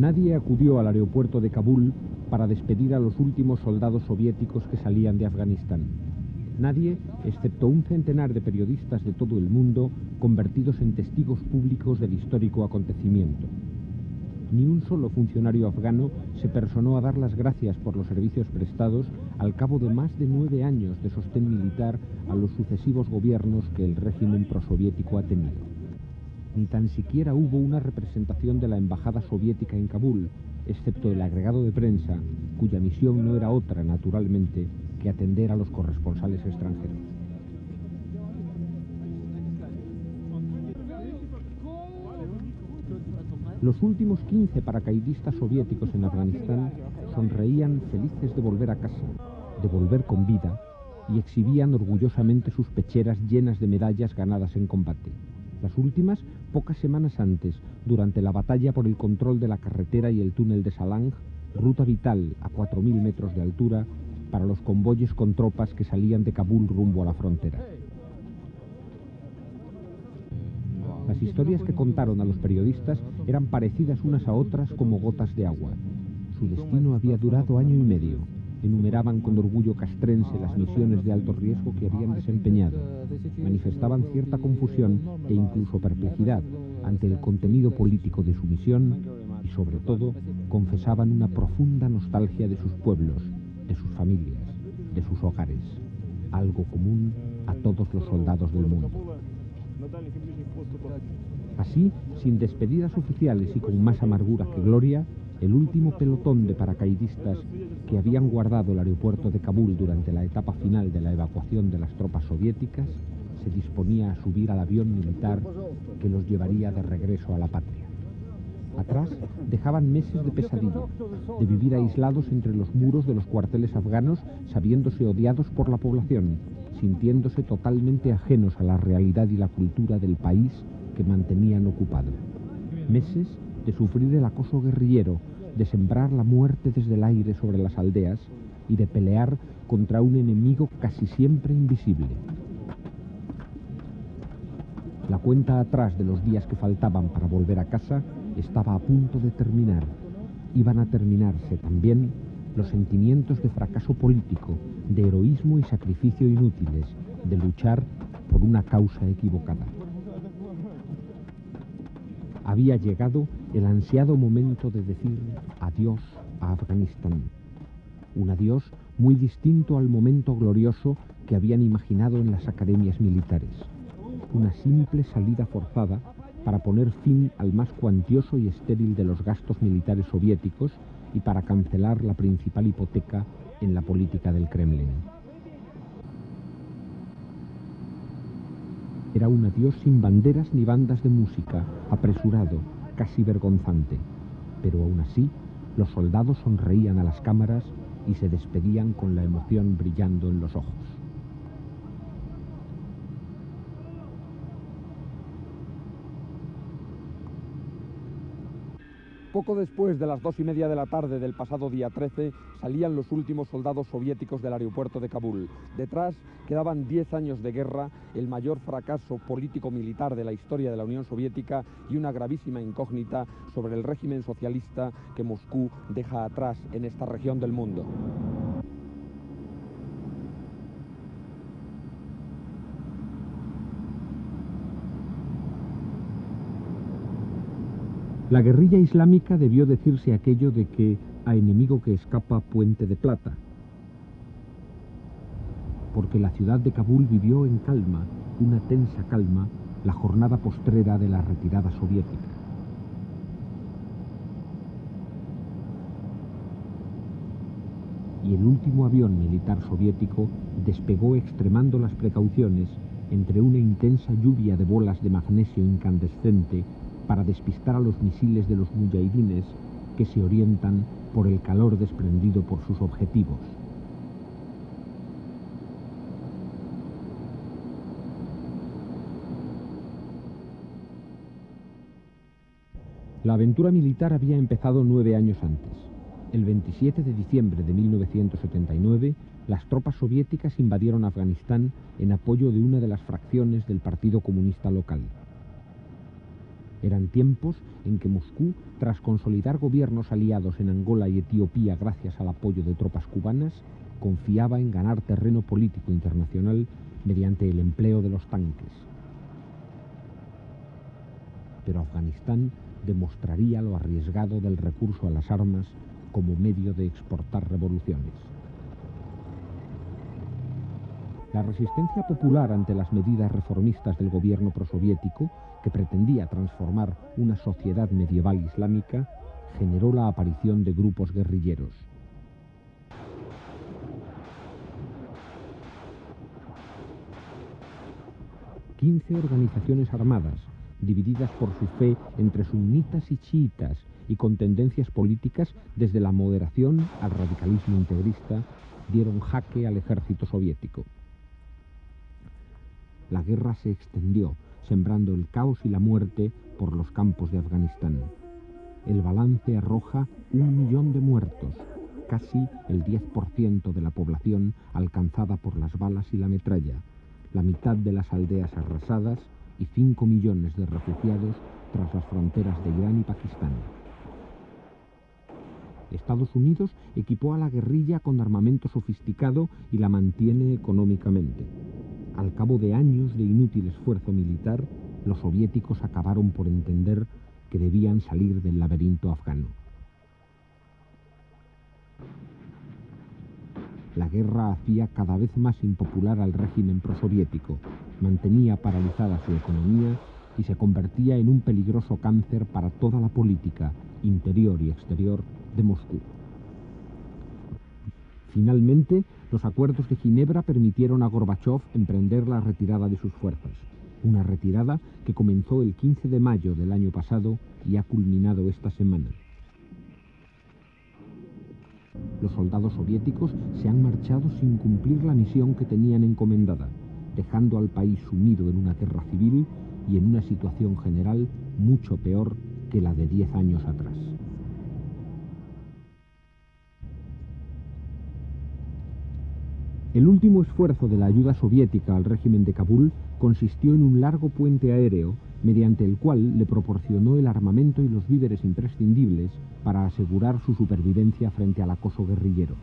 Nadie acudió al aeropuerto de Kabul para despedir a los últimos soldados soviéticos que salían de Afganistán. Nadie, excepto un centenar de periodistas de todo el mundo, convertidos en testigos públicos del histórico acontecimiento. Ni un solo funcionario afgano se personó a dar las gracias por los servicios prestados al cabo de más de 9 años de sostén militar a los sucesivos gobiernos que el régimen prosoviético ha tenido. Ni tan siquiera hubo una representación de la embajada soviética en Kabul, excepto el agregado de prensa, cuya misión no era otra, naturalmente, que atender a los corresponsales extranjeros. Los últimos 15 paracaidistas soviéticos en Afganistán sonreían felices de volver a casa, de volver con vida, y exhibían orgullosamente sus pecheras llenas de medallas ganadas en combate. Las últimas, pocas semanas antes, durante la batalla por el control de la carretera y el túnel de Salang, ruta vital a 4.000 metros de altura para los convoyes con tropas que salían de Kabul rumbo a la frontera. Las historias que contaron a los periodistas eran parecidas unas a otras como gotas de agua. Su destino había durado año y medio. Enumeraban con orgullo castrense las misiones de alto riesgo que habían desempeñado. Manifestaban cierta confusión e incluso perplejidad ante el contenido político de su misión y, sobre todo, confesaban una profunda nostalgia de sus pueblos, de sus familias, de sus hogares, algo común a todos los soldados del mundo. Así, sin despedidas oficiales y con más amargura que gloria, el último pelotón de paracaidistas que habían guardado el aeropuerto de Kabul durante la etapa final de la evacuación de las tropas soviéticas se disponía a subir al avión militar que los llevaría de regreso a la patria. Atrás dejaban meses de pesadilla, de vivir aislados entre los muros de los cuarteles afganos, sabiéndose odiados por la población, sintiéndose totalmente ajenos a la realidad y la cultura del país que mantenían ocupado. Meses de sufrir el acoso guerrillero, de sembrar la muerte desde el aire sobre las aldeas y de pelear contra un enemigo casi siempre invisible. La cuenta atrás de los días que faltaban para volver a casa estaba a punto de terminar. Iban a terminarse también los sentimientos de fracaso político, de heroísmo y sacrificio inútiles, de luchar por una causa equivocada. Había llegado el ansiado momento de decir adiós a Afganistán. Un adiós muy distinto al momento glorioso que habían imaginado en las academias militares. Una simple salida forzada para poner fin al más cuantioso y estéril de los gastos militares soviéticos y para cancelar la principal hipoteca en la política del Kremlin. Era un adiós sin banderas ni bandas de música, apresurado, casi vergonzante. Pero aún así, los soldados sonreían a las cámaras y se despedían con la emoción brillando en los ojos. Poco después de las 2:30 de la tarde del pasado día 13, salían los últimos soldados soviéticos del aeropuerto de Kabul. Detrás quedaban 10 años de guerra, el mayor fracaso político-militar de la historia de la Unión Soviética y una gravísima incógnita sobre el régimen socialista que Moscú deja atrás en esta región del mundo. La guerrilla islámica debió decirse aquello de que a enemigo que escapa puente de plata, porque la ciudad de Kabul vivió en calma, una tensa calma, la jornada postrera de la retirada soviética. Y el último avión militar soviético despegó extremando las precauciones entre una intensa lluvia de bolas de magnesio incandescente para despistar a los misiles de los mujahidines que se orientan por el calor desprendido por sus objetivos. La aventura militar había empezado 9 años antes. El 27 de diciembre de 1979, las tropas soviéticas invadieron Afganistán en apoyo de una de las fracciones del Partido Comunista local. Eran tiempos en que Moscú, tras consolidar gobiernos aliados en Angola y Etiopía gracias al apoyo de tropas cubanas, confiaba en ganar terreno político internacional mediante el empleo de los tanques. Pero Afganistán demostraría lo arriesgado del recurso a las armas como medio de exportar revoluciones. La resistencia popular ante las medidas reformistas del gobierno prosoviético, que pretendía transformar una sociedad medieval islámica, generó la aparición de grupos guerrilleros. ...15 organizaciones armadas, divididas por su fe entre sunitas y chiitas y con tendencias políticas desde la moderación al radicalismo integrista, dieron jaque al ejército soviético. La guerra se extendió, sembrando el caos y la muerte por los campos de Afganistán. El balance arroja 1 millón de muertos, casi el 10% de la población alcanzada por las balas y la metralla, la mitad de las aldeas arrasadas y 5 millones de refugiados tras las fronteras de Irán y Pakistán. Estados Unidos equipó a la guerrilla con armamento sofisticado y la mantiene económicamente. Al cabo de años de inútil esfuerzo militar, los soviéticos acabaron por entender que debían salir del laberinto afgano. La guerra hacía cada vez más impopular al régimen prosoviético, mantenía paralizada su economía y se convertía en un peligroso cáncer para toda la política, interior y exterior, de Moscú. Finalmente, los acuerdos de Ginebra permitieron a Gorbachov emprender la retirada de sus fuerzas, una retirada que comenzó el 15 de mayo del año pasado y ha culminado esta semana. Los soldados soviéticos se han marchado sin cumplir la misión que tenían encomendada, dejando al país sumido en una guerra civil y en una situación general mucho peor que la de 10 años atrás. El último esfuerzo de la ayuda soviética al régimen de Kabul consistió en un largo puente aéreo mediante el cual le proporcionó el armamento y los víveres imprescindibles para asegurar su supervivencia frente al acoso guerrillero.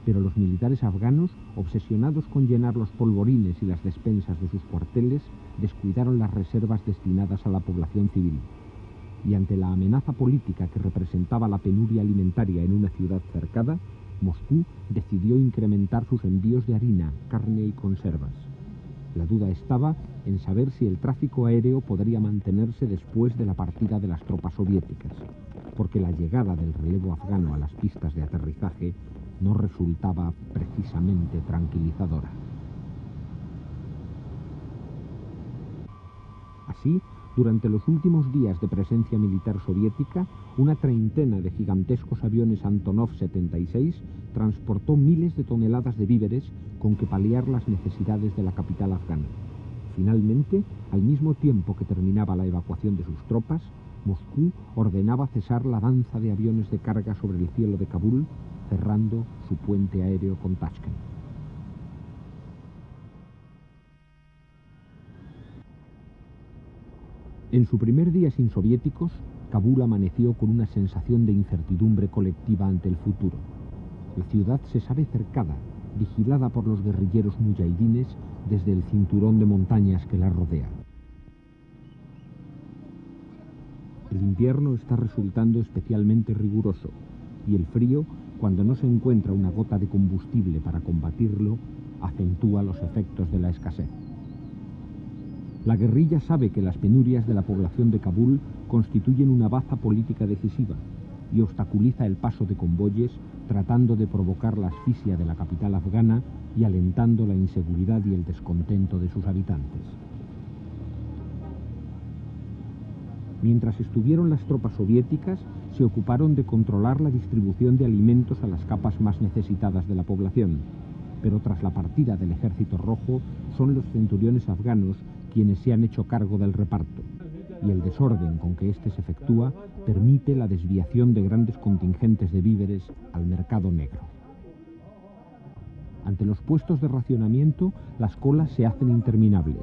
Pero los militares afganos, obsesionados con llenar los polvorines y las despensas de sus cuarteles, descuidaron las reservas destinadas a la población civil. Y ante la amenaza política que representaba la penuria alimentaria en una ciudad cercada, Moscú decidió incrementar sus envíos de harina, carne y conservas. La duda estaba en saber si el tráfico aéreo podría mantenerse después de la partida de las tropas soviéticas, porque la llegada del relevo afgano a las pistas de aterrizaje no resultaba precisamente tranquilizadora. Así, durante los últimos días de presencia militar soviética, una treintena de gigantescos aviones Antonov 76 transportó miles de toneladas de víveres con que paliar las necesidades de la capital afgana. Finalmente, al mismo tiempo que terminaba la evacuación de sus tropas, Moscú ordenaba cesar la danza de aviones de carga sobre el cielo de Kabul, cerrando su puente aéreo con Tashkent. En su primer día sin soviéticos, Kabul amaneció con una sensación de incertidumbre colectiva ante el futuro. La ciudad se sabe cercada, vigilada por los guerrilleros mujahidines desde el cinturón de montañas que la rodea. El invierno está resultando especialmente riguroso, y el frío, cuando no se encuentra una gota de combustible para combatirlo, acentúa los efectos de la escasez. La guerrilla sabe que las penurias de la población de Kabul constituyen una baza política decisiva y obstaculiza el paso de convoyes, tratando de provocar la asfixia de la capital afgana y alentando la inseguridad y el descontento de sus habitantes. Mientras estuvieron las tropas soviéticas, se ocuparon de controlar la distribución de alimentos a las capas más necesitadas de la población, pero tras la partida del Ejército Rojo, son los centuriones afganos quienes se han hecho cargo del reparto, y el desorden con que éste se efectúa permite la desviación de grandes contingentes de víveres al mercado negro. Ante los puestos de racionamiento, las colas se hacen interminables.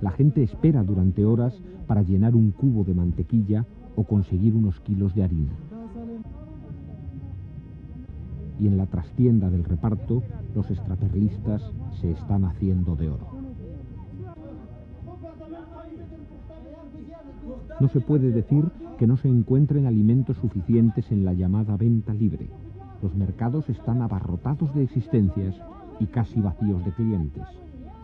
La gente espera durante horas para llenar un cubo de mantequilla o conseguir unos kilos de harina. Y en la trastienda del reparto, los extraperlistas se están haciendo de oro. No se puede decir que no se encuentren alimentos suficientes en la llamada venta libre. Los mercados están abarrotados de existencias y casi vacíos de clientes,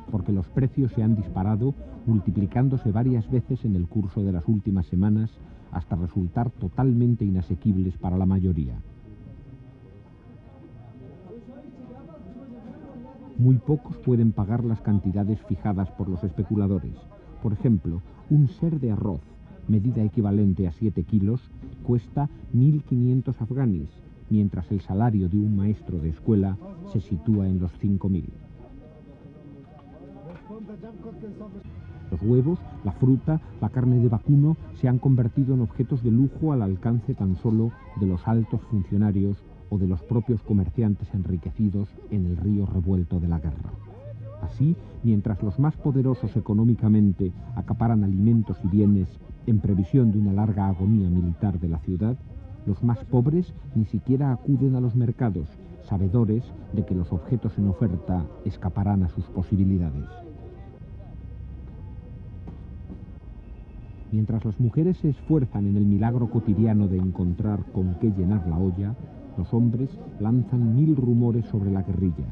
porque los precios se han disparado, multiplicándose varias veces en el curso de las últimas semanas hasta resultar totalmente inasequibles para la mayoría. Muy pocos pueden pagar las cantidades fijadas por los especuladores. Por ejemplo, un ser de arroz, medida equivalente a 7 kilos, cuesta 1.500 afganis, mientras el salario de un maestro de escuela se sitúa en los 5.000. Los huevos, la fruta, la carne de vacuno se han convertido en objetos de lujo al alcance tan solo de los altos funcionarios o de los propios comerciantes enriquecidos en el río revuelto de la guerra. Así, mientras los más poderosos económicamente acaparan alimentos y bienes en previsión de una larga agonía militar de la ciudad, los más pobres ni siquiera acuden a los mercados, sabedores de que los objetos en oferta escaparán a sus posibilidades. Mientras las mujeres se esfuerzan en el milagro cotidiano de encontrar con qué llenar la olla, los hombres lanzan 1000 rumores sobre la guerrilla.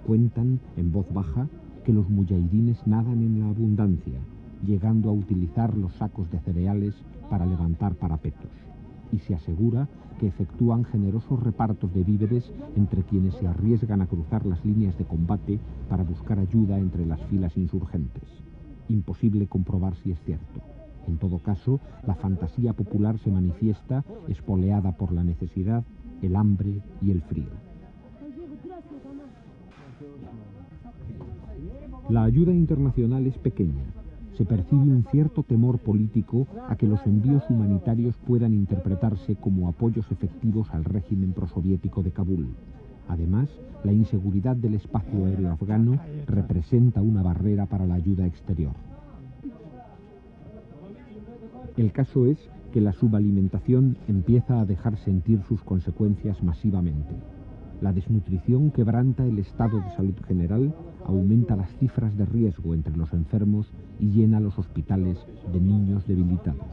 Cuentan, en voz baja, que los muyahidines nadan en la abundancia, llegando a utilizar los sacos de cereales para levantar parapetos. Y se asegura que efectúan generosos repartos de víveres entre quienes se arriesgan a cruzar las líneas de combate para buscar ayuda entre las filas insurgentes. Imposible comprobar si es cierto. En todo caso, la fantasía popular se manifiesta espoleada por la necesidad, el hambre y el frío. La ayuda internacional es pequeña. Se percibe un cierto temor político a que los envíos humanitarios puedan interpretarse como apoyos efectivos al régimen prosoviético de Kabul. Además, la inseguridad del espacio aéreo afgano representa una barrera para la ayuda exterior. El caso es que la subalimentación empieza a dejar sentir sus consecuencias masivamente. La desnutrición quebranta el estado de salud general, aumenta las cifras de riesgo entre los enfermos y llena los hospitales de niños debilitados.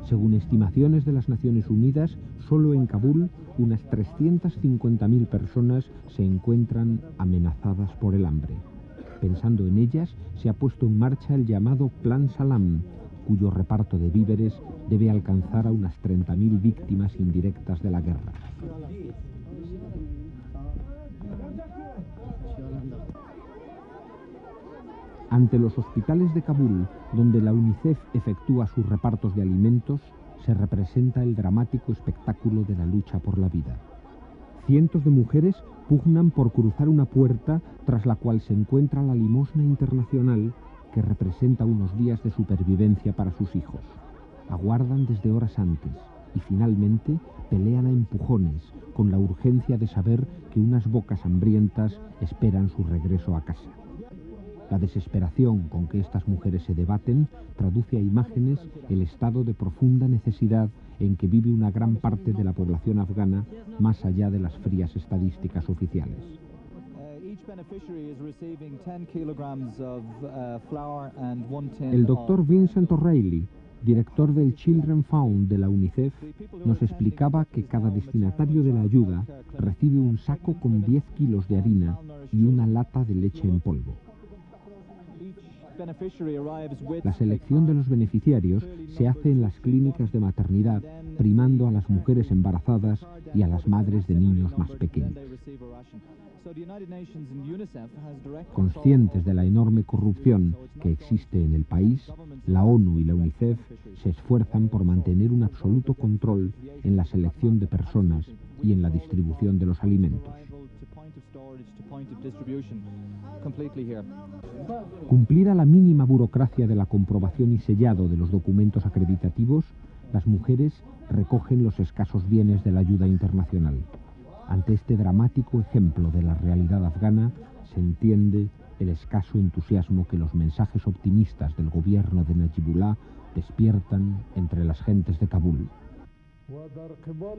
Según estimaciones de las Naciones Unidas, solo en Kabul unas 350.000 personas se encuentran amenazadas por el hambre. Pensando en ellas, se ha puesto en marcha el llamado Plan Salam, cuyo reparto de víveres debe alcanzar a unas 30.000 víctimas indirectas de la guerra. Ante los hospitales de Kabul, donde la UNICEF efectúa sus repartos de alimentos, se representa el dramático espectáculo de la lucha por la vida. Cientos de mujeres pugnan por cruzar una puerta tras la cual se encuentra la limosna internacional que representa unos días de supervivencia para sus hijos. Aguardan desde horas antes y finalmente pelean a empujones con la urgencia de saber que unas bocas hambrientas esperan su regreso a casa. La desesperación con que estas mujeres se debaten traduce a imágenes el estado de profunda necesidad en que vive una gran parte de la población afgana, más allá de las frías estadísticas oficiales. El doctor Vincent O'Reilly, director del Children Fund de la UNICEF, nos explicaba que cada destinatario de la ayuda recibe un saco con 10 kilos de harina y una lata de leche en polvo. La selección de los beneficiarios se hace en las clínicas de maternidad, primando a las mujeres embarazadas y a las madres de niños más pequeños. Conscientes de la enorme corrupción que existe en el país, la ONU y la UNICEF se esfuerzan por mantener un absoluto control en la selección de personas y en la distribución de los alimentos. Cumplida la mínima burocracia de la comprobación y sellado de los documentos acreditativos, las mujeres recogen los escasos bienes de la ayuda internacional. Ante este dramático ejemplo de la realidad afgana, se entiende el escaso entusiasmo que los mensajes optimistas del gobierno de Najibullah despiertan entre las gentes de Kabul.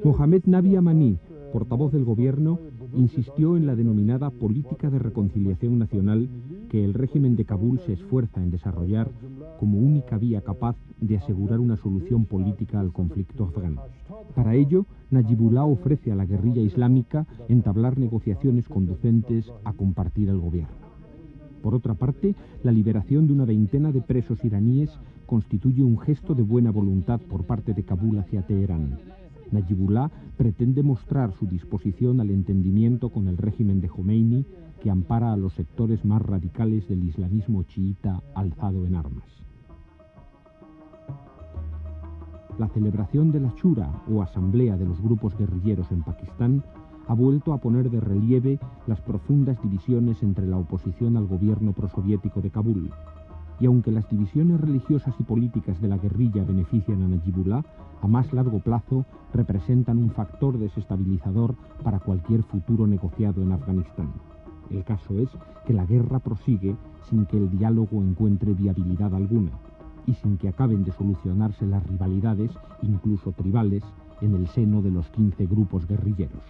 Mohamed Nabi Amani, portavoz del gobierno, insistió en la denominada política de reconciliación nacional que el régimen de Kabul se esfuerza en desarrollar como única vía capaz de asegurar una solución política al conflicto afgano. Para ello, Najibullah ofrece a la guerrilla islámica entablar negociaciones conducentes a compartir el gobierno. Por otra parte, la liberación de una veintena de presos iraníes constituye un gesto de buena voluntad por parte de Kabul hacia Teherán. Najibullah pretende mostrar su disposición al entendimiento con el régimen de Jomeini, que ampara a los sectores más radicales del islamismo chiita alzado en armas. La celebración de la Shura, o Asamblea de los Grupos Guerrilleros en Pakistán, ha vuelto a poner de relieve las profundas divisiones entre la oposición al gobierno prosoviético de Kabul. Y aunque las divisiones religiosas y políticas de la guerrilla benefician a Najibullah, a más largo plazo representan un factor desestabilizador para cualquier futuro negociado en Afganistán. El caso es que la guerra prosigue sin que el diálogo encuentre viabilidad alguna y sin que acaben de solucionarse las rivalidades, incluso tribales, en el seno de los 15 grupos guerrilleros.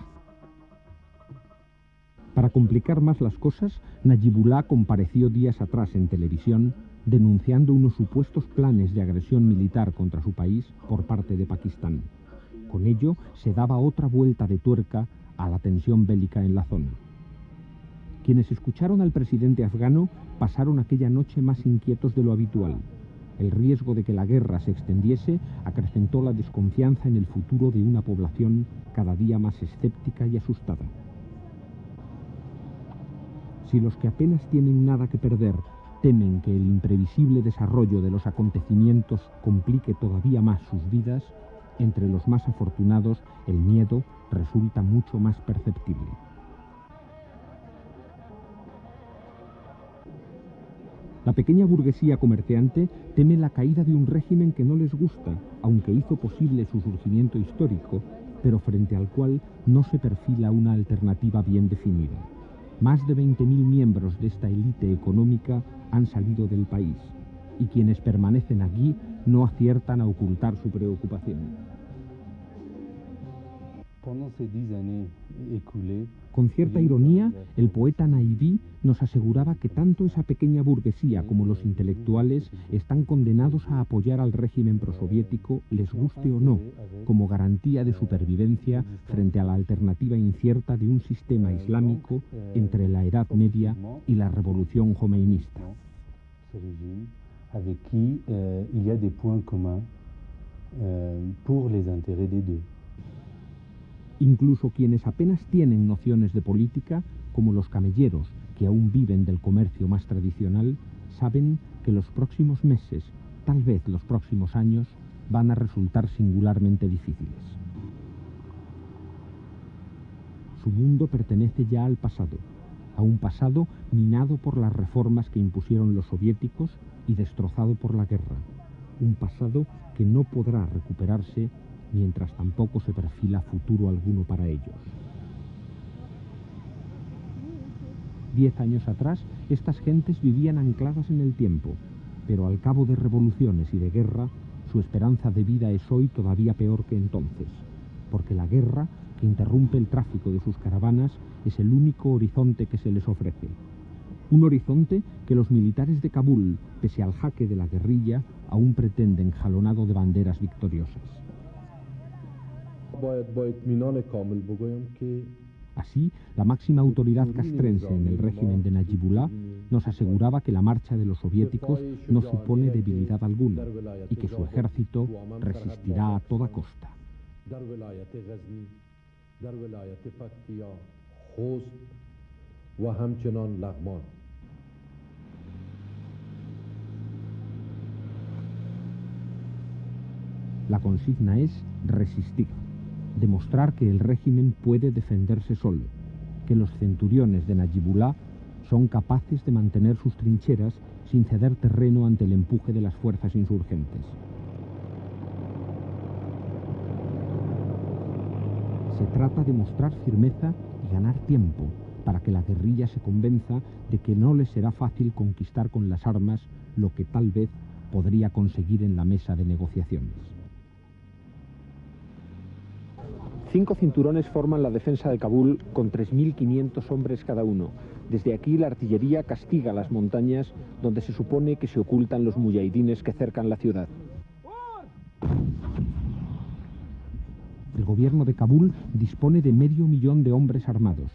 Para complicar más las cosas, Najibullah compareció días atrás en televisión denunciando unos supuestos planes de agresión militar contra su país por parte de Pakistán. Con ello, se daba otra vuelta de tuerca a la tensión bélica en la zona. Quienes escucharon al presidente afgano pasaron aquella noche más inquietos de lo habitual. El riesgo de que la guerra se extendiese acrecentó la desconfianza en el futuro de una población cada día más escéptica y asustada. Si los que apenas tienen nada que perder temen que el imprevisible desarrollo de los acontecimientos complique todavía más sus vidas, entre los más afortunados el miedo resulta mucho más perceptible. La pequeña burguesía comerciante teme la caída de un régimen que no les gusta, aunque hizo posible su surgimiento histórico, pero frente al cual no se perfila una alternativa bien definida. Más de 20.000 miembros de esta élite económica han salido del país, y quienes permanecen aquí no aciertan a ocultar su preocupación. Con cierta ironía, el poeta Naibí nos aseguraba que tanto esa pequeña burguesía como los intelectuales están condenados a apoyar al régimen prosoviético, les guste o no, como garantía de supervivencia frente a la alternativa incierta de un sistema islámico entre la Edad Media y la revolución jomeinista. Avec qui il y a des points communs pour les intérêts des deux. Incluso quienes apenas tienen nociones de política, como los camelleros que aún viven del comercio más tradicional, saben que los próximos meses, tal vez los próximos años, van a resultar singularmente difíciles. Su mundo pertenece ya al pasado, a un pasado minado por las reformas que impusieron los soviéticos y destrozado por la guerra, un pasado que no podrá recuperarse mientras tampoco se perfila futuro alguno para ellos. 10 años atrás, estas gentes vivían ancladas en el tiempo, pero al cabo de revoluciones y de guerra, su esperanza de vida es hoy todavía peor que entonces, porque la guerra, que interrumpe el tráfico de sus caravanas, es el único horizonte que se les ofrece. Un horizonte que los militares de Kabul, pese al jaque de la guerrilla, aún pretenden jalonado de banderas victoriosas. Así, la máxima autoridad castrense en el régimen de Najibullah nos aseguraba que la marcha de los soviéticos no supone debilidad alguna y que su ejército resistirá a toda costa. La consigna es resistir, demostrar que el régimen puede defenderse solo, que los centuriones de Najibullah son capaces de mantener sus trincheras sin ceder terreno ante el empuje de las fuerzas insurgentes. Se trata de mostrar firmeza y ganar tiempo, para que la guerrilla se convenza de que no le será fácil conquistar con las armas lo que tal vez podría conseguir en la mesa de negociaciones. 5 cinturones forman la defensa de Kabul con 3.500 hombres cada uno. Desde aquí la artillería castiga las montañas donde se supone que se ocultan los muyahidines que cercan la ciudad. El gobierno de Kabul dispone de 500.000 de hombres armados.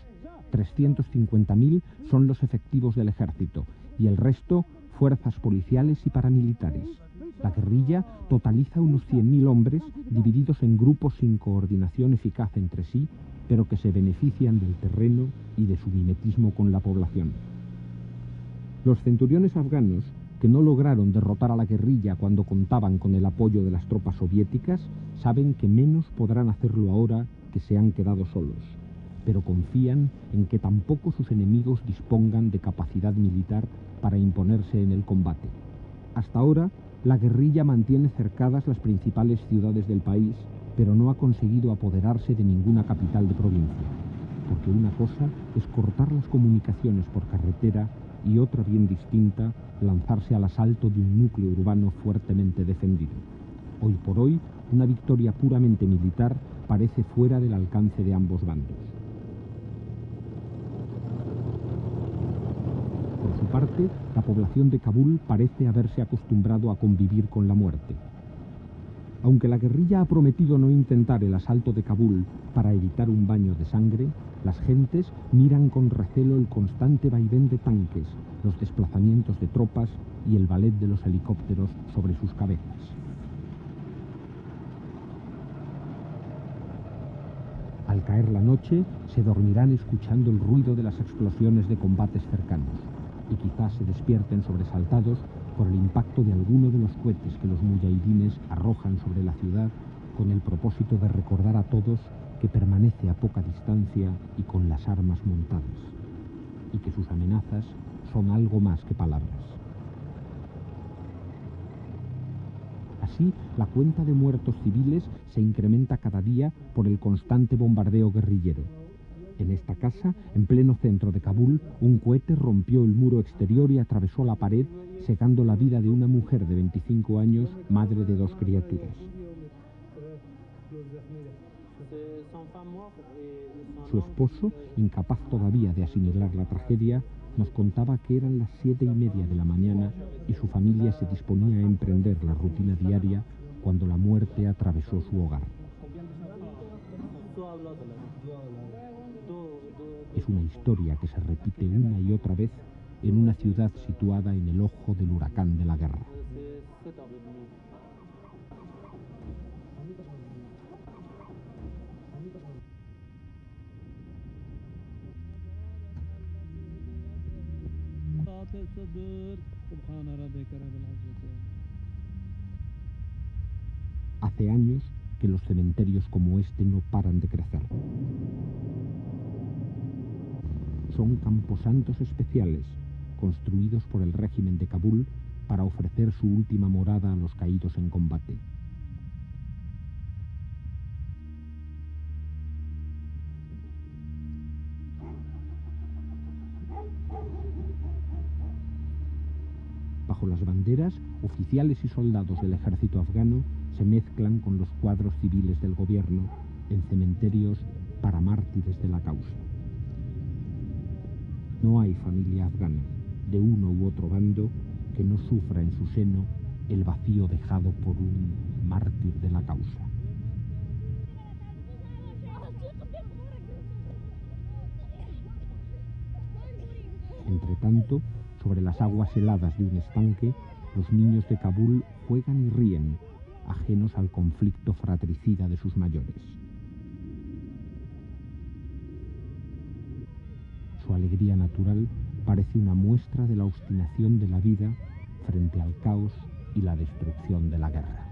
350.000 son los efectivos del ejército y el resto fuerzas policiales y paramilitares. La guerrilla totaliza unos 100.000 hombres divididos en grupos sin coordinación eficaz entre sí, pero que se benefician del terreno y de su mimetismo con la población. Los centuriones afganos, que no lograron derrotar a la guerrilla cuando contaban con el apoyo de las tropas soviéticas, saben que menos podrán hacerlo ahora que se han quedado solos, pero confían en que tampoco sus enemigos dispongan de capacidad militar para imponerse en el combate. Hasta ahora, la guerrilla mantiene cercadas las principales ciudades del país, pero no ha conseguido apoderarse de ninguna capital de provincia, porque una cosa es cortar las comunicaciones por carretera y otra bien distinta, lanzarse al asalto de un núcleo urbano fuertemente defendido. Hoy por hoy, una victoria puramente militar parece fuera del alcance de ambos bandos. Por su parte, la población de Kabul parece haberse acostumbrado a convivir con la muerte. Aunque la guerrilla ha prometido no intentar el asalto de Kabul para evitar un baño de sangre, las gentes miran con recelo el constante vaivén de tanques, los desplazamientos de tropas y el ballet de los helicópteros sobre sus cabezas. Al caer la noche, se dormirán escuchando el ruido de las explosiones de combates cercanos, y quizás se despierten sobresaltados por el impacto de alguno de los cohetes que los muyahidines arrojan sobre la ciudad con el propósito de recordar a todos que permanece a poca distancia y con las armas montadas, y que sus amenazas son algo más que palabras. Así, la cuenta de muertos civiles se incrementa cada día por el constante bombardeo guerrillero. En esta casa, en pleno centro de Kabul, un cohete rompió el muro exterior y atravesó la pared, secando la vida de una mujer de 25 años, madre de 2 criaturas. Su esposo, incapaz todavía de asimilar la tragedia, nos contaba que eran las 7:30 de la mañana y su familia se disponía a emprender la rutina diaria cuando la muerte atravesó su hogar. Es una historia que se repite una y otra vez en una ciudad situada en el ojo del huracán de la guerra. Hace años que los cementerios como este no paran de crecer. Son camposantos especiales, construidos por el régimen de Kabul para ofrecer su última morada a los caídos en combate. Bajo las banderas, oficiales y soldados del ejército afgano se mezclan con los cuadros civiles del gobierno en cementerios para mártires de la causa. No hay familia afgana, de uno u otro bando, que no sufra en su seno el vacío dejado por un mártir de la causa. Entretanto, sobre las aguas heladas de un estanque, los niños de Kabul juegan y ríen, ajenos al conflicto fratricida de sus mayores. Su alegría natural parece una muestra de la obstinación de la vida frente al caos y la destrucción de la guerra.